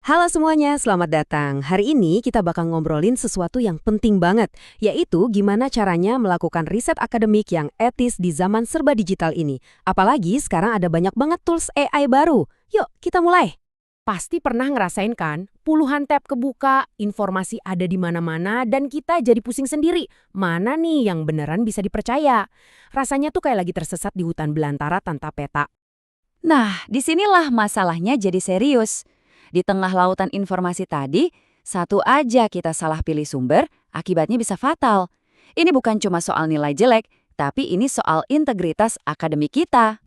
Halo semuanya, selamat datang. Hari ini kita bakal ngobrolin sesuatu yang penting banget, yaitu gimana caranya melakukan riset akademik yang etis di zaman serba digital ini. Apalagi sekarang ada banyak banget tools AI baru. Yuk, kita mulai. Pasti pernah ngerasain kan, puluhan tab kebuka, informasi ada di mana-mana, dan kita jadi pusing sendiri. Mana nih yang beneran bisa dipercaya? Rasanya tuh kayak lagi tersesat di hutan belantara tanpa peta. Nah, disinilah masalahnya jadi serius. Di tengah lautan informasi tadi, satu aja kita salah pilih sumber, akibatnya bisa fatal. Ini bukan cuma soal nilai jelek, tapi ini soal integritas akademik kita.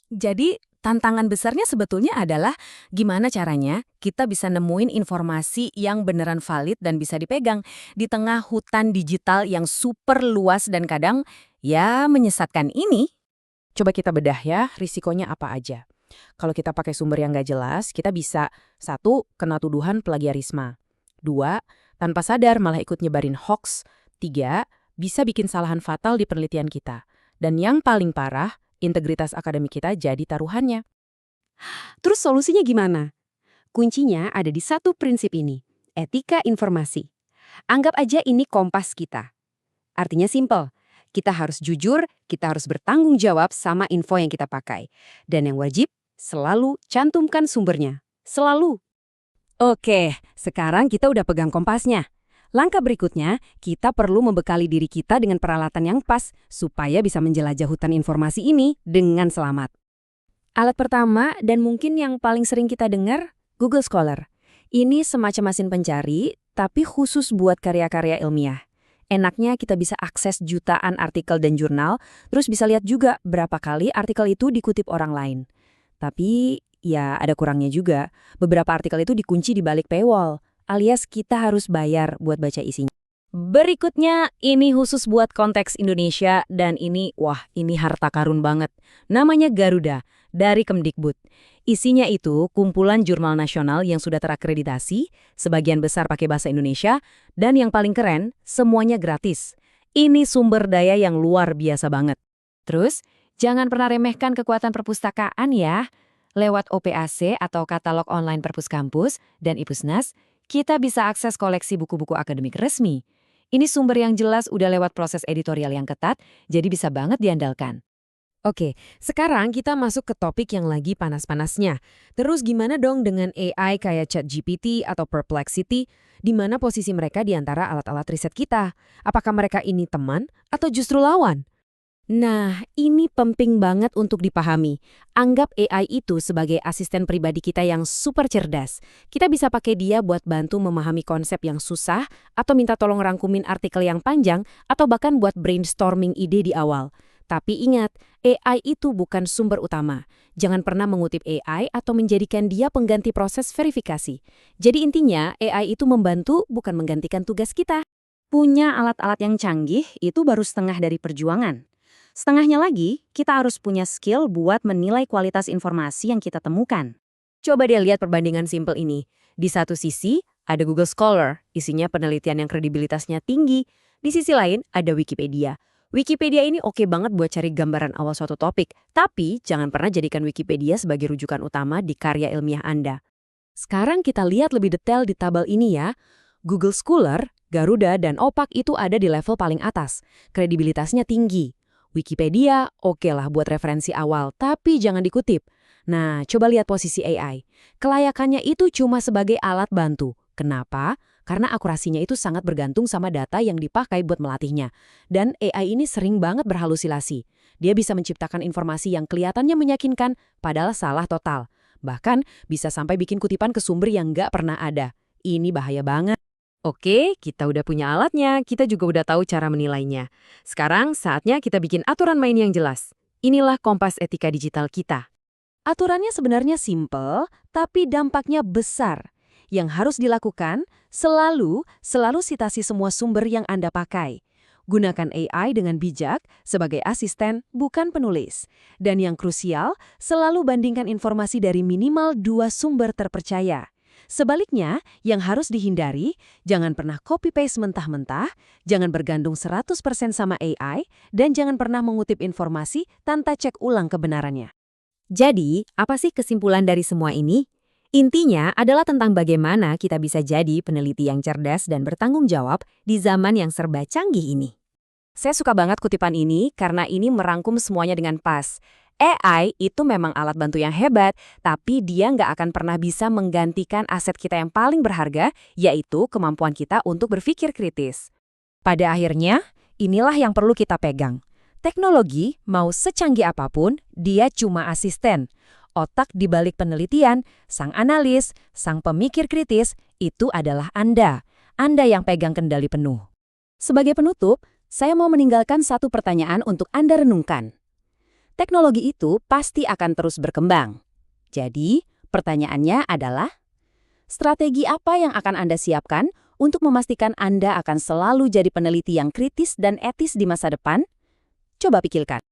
Jadi, tantangan besarnya sebetulnya adalah gimana caranya kita bisa nemuin informasi yang beneran valid dan bisa dipegang di tengah hutan digital yang super luas dan kadang ya menyesatkan ini. Coba kita bedah ya, risikonya apa aja. Kalau kita pakai sumber yang nggak jelas, kita bisa 1. Kena tuduhan plagiarisme. 2. Tanpa sadar malah ikut nyebarin hoax. 3. Bisa bikin kesalahan fatal di penelitian kita. Dan yang paling parah, integritas akademik kita jadi taruhannya. Terus solusinya gimana? Kuncinya ada di satu prinsip ini, etika informasi. Anggap aja ini kompas kita. Artinya simpel. Kita harus jujur, kita harus bertanggung jawab sama info yang kita pakai. Dan yang wajib, selalu cantumkan sumbernya. Selalu. Oke, sekarang kita udah pegang kompasnya. Langkah berikutnya, kita perlu membekali diri kita dengan peralatan yang pas supaya bisa menjelajah hutan informasi ini dengan selamat. Alat pertama dan mungkin yang paling sering kita dengar, Google Scholar. Ini semacam mesin pencari, tapi khusus buat karya-karya ilmiah. Enaknya kita bisa akses jutaan artikel dan jurnal, terus bisa lihat juga berapa kali artikel itu dikutip orang lain. Tapi, ya ada kurangnya juga. Beberapa artikel itu dikunci di balik paywall, alias kita harus bayar buat baca isinya. Berikutnya, ini khusus buat konteks Indonesia, dan ini harta karun banget. Namanya Garuda, dari Kemdikbud. Isinya itu kumpulan jurnal nasional yang sudah terakreditasi, sebagian besar pakai bahasa Indonesia, dan yang paling keren, semuanya gratis. Ini sumber daya yang luar biasa banget. Terus, jangan pernah remehkan kekuatan perpustakaan ya. Lewat OPAC atau katalog online Perpus Kampus dan Ipusnas, kita bisa akses koleksi buku-buku akademik resmi. Ini sumber yang jelas udah lewat proses editorial yang ketat, jadi bisa banget diandalkan. Oke, sekarang kita masuk ke topik yang lagi panas-panasnya. Terus gimana dong dengan AI kayak ChatGPT atau Perplexity? Di mana posisi mereka di antara alat-alat riset kita? Apakah mereka ini teman atau justru lawan? Nah, ini penting banget untuk dipahami. Anggap AI itu sebagai asisten pribadi kita yang super cerdas. Kita bisa pakai dia buat bantu memahami konsep yang susah, atau minta tolong rangkumin artikel yang panjang, atau bahkan buat brainstorming ide di awal. Tapi ingat, AI itu bukan sumber utama. Jangan pernah mengutip AI atau menjadikan dia pengganti proses verifikasi. Jadi intinya, AI itu membantu, bukan menggantikan tugas kita. Punya alat-alat yang canggih itu baru setengah dari perjuangan. Setengahnya lagi, kita harus punya skill buat menilai kualitas informasi yang kita temukan. Coba deh lihat perbandingan simpel ini. Di satu sisi, ada Google Scholar, isinya penelitian yang kredibilitasnya tinggi. Di sisi lain, ada Wikipedia. Wikipedia ini oke banget buat cari gambaran awal suatu topik, tapi jangan pernah jadikan Wikipedia sebagai rujukan utama di karya ilmiah Anda. Sekarang kita lihat lebih detail di tabel ini ya. Google Scholar, Garuda, dan OPAC itu ada di level paling atas. Kredibilitasnya tinggi. Wikipedia oke lah buat referensi awal, tapi jangan dikutip. Nah, coba lihat posisi AI. Kelayakannya itu cuma sebagai alat bantu. Kenapa? Karena akurasinya itu sangat bergantung sama data yang dipakai buat melatihnya. Dan AI ini sering banget berhalusinasi. Dia bisa menciptakan informasi yang kelihatannya meyakinkan, padahal salah total. Bahkan bisa sampai bikin kutipan ke sumber yang nggak pernah ada. Ini bahaya banget. Oke, kita udah punya alatnya, kita juga udah tahu cara menilainya. Sekarang saatnya kita bikin aturan main yang jelas. Inilah kompas etika digital kita. Aturannya sebenarnya simple, tapi dampaknya besar. Yang harus dilakukan, selalu citasi semua sumber yang Anda pakai. Gunakan AI dengan bijak sebagai asisten, bukan penulis. Dan yang krusial, selalu bandingkan informasi dari minimal 2 sumber terpercaya. Sebaliknya, yang harus dihindari, jangan pernah copy-paste mentah-mentah, jangan bergantung 100% sama AI, dan jangan pernah mengutip informasi tanpa cek ulang kebenarannya. Jadi, apa sih kesimpulan dari semua ini? Intinya adalah tentang bagaimana kita bisa jadi peneliti yang cerdas dan bertanggung jawab di zaman yang serba canggih ini. Saya suka banget kutipan ini karena ini merangkum semuanya dengan pas. AI itu memang alat bantu yang hebat, tapi dia nggak akan pernah bisa menggantikan aset kita yang paling berharga, yaitu kemampuan kita untuk berpikir kritis. Pada akhirnya, inilah yang perlu kita pegang. Teknologi, mau secanggih apapun, dia cuma asisten. Otak di balik penelitian, sang analis, sang pemikir kritis, itu adalah Anda. Anda yang pegang kendali penuh. Sebagai penutup, saya mau meninggalkan satu pertanyaan untuk Anda renungkan. Teknologi itu pasti akan terus berkembang. Jadi, pertanyaannya adalah, strategi apa yang akan Anda siapkan untuk memastikan Anda akan selalu jadi peneliti yang kritis dan etis di masa depan? Coba pikirkan.